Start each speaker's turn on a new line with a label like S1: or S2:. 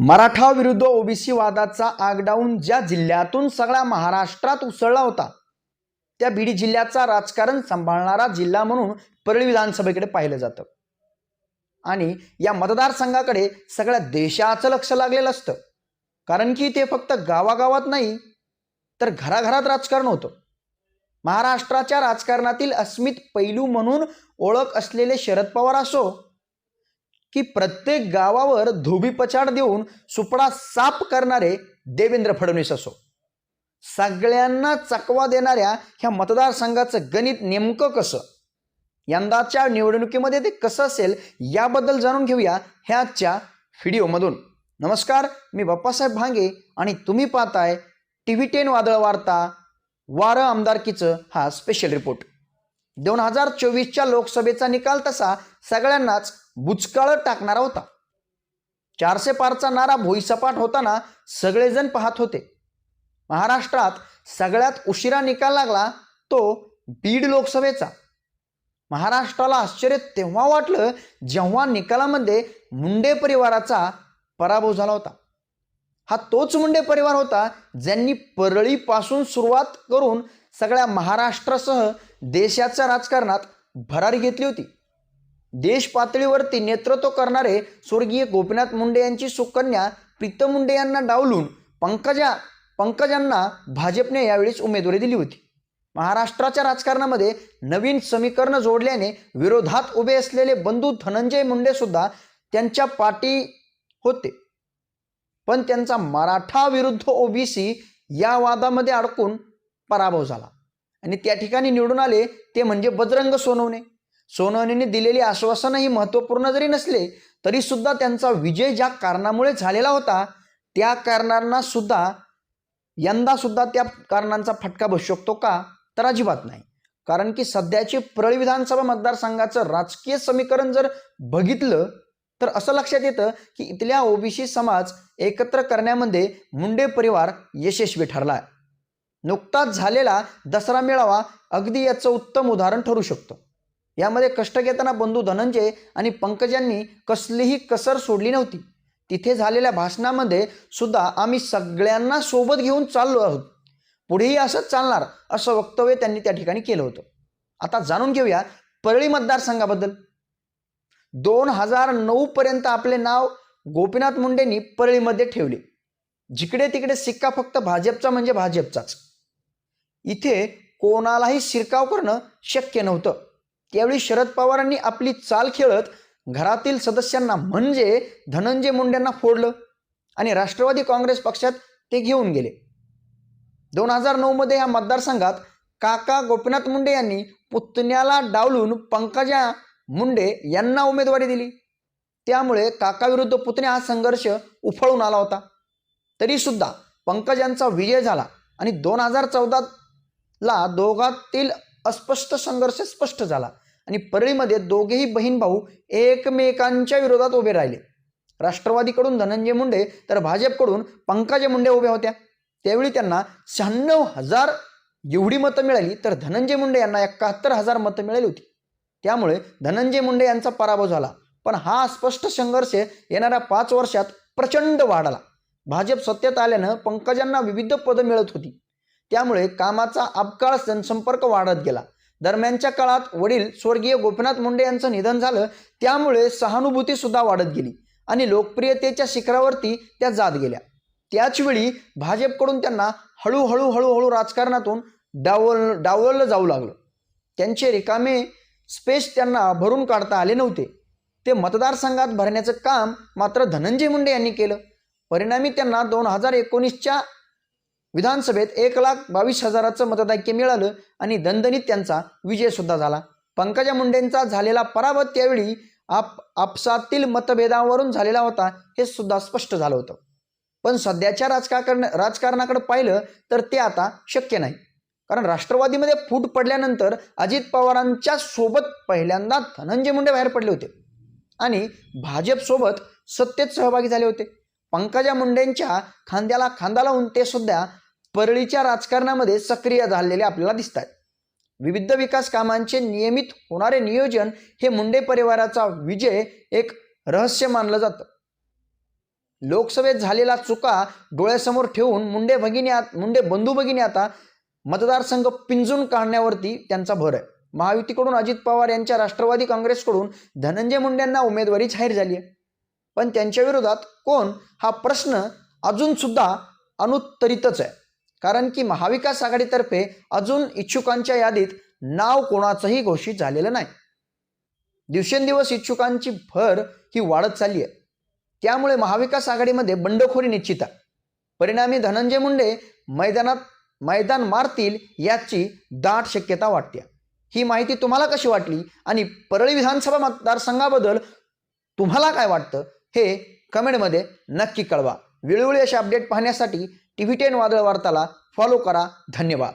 S1: मराठा विरुद्ध ओबीसी वादाचा आगडाऊन ज्या जिल्ह्यातून सगळ्या महाराष्ट्रात उसळला होता त्या बीड जिल्ह्याचा राजकारण सांभाळणारा जिल्हा म्हणून परळी विधानसभेकडे पाहिलं जातं आणि या मतदारसंघाकडे सगळ्या देशाचं लक्ष लागलेलं असतं। कारण की ते फक्त गावागावात नाही तर घराघरात राजकारण होतं। महाराष्ट्राच्या राजकारणातील अस्मित पैलू म्हणून ओळख असलेले शरद पवार असो की प्रत्येक गावावर धोबीपछाड देऊन सुपडा साफ करणारे देवेंद्र फडणवीस असो, सगळ्यांना चकवा देणाऱ्या ह्या मतदारसंघाचं गणित नेमकं कसं, यंदाच्या निवडणुकीमध्ये ते कसं असेल याबद्दल जाणून घेऊया ह्याच्या व्हिडिओमधून। नमस्कार, मी बाप्पासाहेब भांगे आणि तुम्ही पाहताय TV10 वादळ वार्ता वारं आमदारकीचं हा स्पेशल रिपोर्ट। 2024च्या लोकसभेचा निकाल तसा सगळ्यांनाच बुचकाळ टाकणारा होता। 400 पारचा नारा भुईसपाट होताना सगळेजण पाहत होते। महाराष्ट्रात सगळ्यात उशिरा निकाल लागला तो बीड लोकसभेचा। महाराष्ट्राला आश्चर्य तेव्हा वाटलं जेव्हा निकालामध्ये मुंडे परिवाराचा पराभव झाला होता। हा तोच मुंडे परिवार होता ज्यांनी परळीपासून सुरुवात करून सगळ्या महाराष्ट्रासह देशाच्या राजकारणात भरारी घेतली होती। देश पातळीवरती नेतृत्व करणारे स्वर्गीय गोपीनाथ मुंडे यांची सुकन्या प्रीतम मुंडे यांना डावलून पंकजांना भाजपने यावेळीच उमेदवारी दिली होती। महाराष्ट्राच्या राजकारणामध्ये नवीन समीकरण जोडल्याने विरोधात उभे असलेले बंधू धनंजय मुंडे सुद्धा त्यांच्या पाठी होते, पण त्यांचा मराठा विरुद्ध ओबीसी या वादामध्ये अडकून पराभव झाला आणि त्या ठिकाणी निवडून आले ते म्हणजे बजरंग सोनवणे। सोनवणेंनी दिलेली आश्वासनही महत्त्वपूर्ण जरी नसले तरी सुद्धा त्यांचा विजय ज्या कारणामुळे झालेला होता त्या कारणांना सुद्धा यंदा सुद्धा त्या कारणांचा फटका बसू शकतो का, तर अजिबात नाही। कारण की सध्याचे परळी विधानसभा मतदारसंघाचं राजकीय समीकरण जर बघितलं तर असं लक्षात येतं की इथल्या ओबीसी समाज एकत्र करण्यामध्ये मुंडे परिवार यशस्वी ठरला आहे। नुकताच झालेला दसरा मेळावा अगदी याचं उत्तम उदाहरण ठरू शकतं। यामध्ये कष्ट घेताना बंधू धनंजय आणि पंकजांनी कसलीही कसर सोडली नव्हती। तिथे झालेल्या भाषणामध्ये सुद्धा आम्ही सगळ्यांना सोबत घेऊन चाललो आहोत, पुढेही असंच चालणार असं वक्तव्य त्यांनी त्या ठिकाणी केलं होतं। आता जाणून घेऊया परळी मतदारसंघाबद्दल। 2009 पर्यंत आपले नाव गोपीनाथ मुंडेंनी परळीमध्ये ठेवले। जिकडे तिकडे सिक्का फक्त भाजपचा म्हणजे भाजपचाच। इथे कोणालाही शिरकाव करणं शक्य नव्हतं। त्यावेळी शरद पवारांनी आपली चाल खेळत घरातील सदस्यांना म्हणजे धनंजय मुंडेंना फोडलं आणि राष्ट्रवादी काँग्रेस पक्षात ते घेऊन गेले। 2009 मध्ये या मतदारसंघात काका गोपीनाथ मुंडे यांनी पुतण्याला डावलून पंकजा मुंडे यांना उमेदवारी दिली। त्यामुळे काका विरुद्ध पुतण्या हा संघर्ष उफाळून आला होता। तरी सुद्धा पंकजांचा विजय झाला आणि 2014ला दोघांतील अस्पष्ट संघर्ष स्पष्ट झाला आणि परळीमध्ये दोघेही बहीण भाऊ एकमेकांच्या विरोधात उभे राहिले। राष्ट्रवादीकडून धनंजय मुंडे तर भाजपकडून पंकजा मुंडे उभ्या होत्या। त्यावेळी त्यांना 96,000 एवढी मतं मिळाली तर धनंजय मुंडे यांना 71,000 मतं मिळाली होती। त्यामुळे धनंजय मुंडे यांचा पराभव झाला, पण हा स्पष्ट संघर्ष येणाऱ्या 5 वर्षात प्रचंड वाढला। भाजप सत्तेत आल्यानं पंकजांना विविध पदं मिळत होती, त्यामुळे कामाचा अबकाळ जनसंपर्क वाढत गेला। दरम्यानच्या काळात वडील स्वर्गीय गोपीनाथ मुंडे यांचं निधन झालं, त्यामुळे सहानुभूती सुद्धा वाढत गेली आणि लोकप्रियतेच्या शिखरावरती त्या जात गेल्या। त्याचवेळी भाजपकडून त्यांना हळूहळू राजकारणातून डावललं जाऊ लागलं। त्यांचे रिकामे स्पेस त्यांना भरून काढता आले नव्हते। ते मतदारसंघात भरण्याचं काम मात्र धनंजय मुंडे यांनी केलं। परिणामी त्यांना 2019च्या विधानसभेत 1,22,000चं मतदाक्य मिळालं आणि दणदणीत त्यांचा विजय सुद्धा झाला। पंकजा मुंडेंचा झालेला पराभव त्यावेळी आपसातील मतभेदावरून झालेला होता हे सुद्धा स्पष्ट झालं होतं। पण सध्याच्या राजकारणाकडे पाहिलं तर ते आता शक्य नाही। कारण राष्ट्रवादीमध्ये फूट पडल्यानंतर अजित पवारांच्या सोबत पहिल्यांदा धनंजय मुंडे बाहेर पडले होते आणि भाजपसोबत सत्तेत सहभागी झाले होते। पंकजा मुंडेंच्या खांद्याला खांदा लावून ते सुद्धा परळीच्या राजकारणामध्ये सक्रिय झालेले आपल्याला दिसतात। विविध विकास कामांचे नियमित होणारे नियोजन हे मुंडे परिवाराचा विजय एक रहस्य मानलं जातं। लोकसभेत झालेला चुका डोळ्यासमोर ठेवून मुंडे बंधू भगिनी आता मतदारसंघ पिंजून काढण्यावरती त्यांचा भर आहे. महायुतीकडून अजित पवार यांच्या राष्ट्रवादी काँग्रेसकडून धनंजय मुंडेंना उमेदवारी जाहीर झाली आहे. पण त्यांच्या विरोधात कोण हा प्रश्न अजून सुद्धा अनुत्तरितच आहे. कारण की महाविकास आघाडीतर्फे अजून इच्छुकांच्या यादीत नाव कोणाचंही घोषित झालेलं नाही. दिवसेंदिवस इच्छुकांची भर ही वाढत चालली आहे. त्यामुळे महाविकास आघाडीमध्ये बंडखोरी निश्चित आहे. परिणामी धनंजय मुंडे मैदान मारतील याची दाट शक्यता वाटते. ही माहिती तुम्हाला कशी वाटली आणि परळी विधानसभा मतदारसंघाबद्दल तुम्हाला काय वाटतं हे कमेंटमध्ये नक्की कळवा. वेळोवेळी असे अपडेट पाहण्यासाठी TV10 वादळ वार्ताला फॉलो करा. धन्यवाद.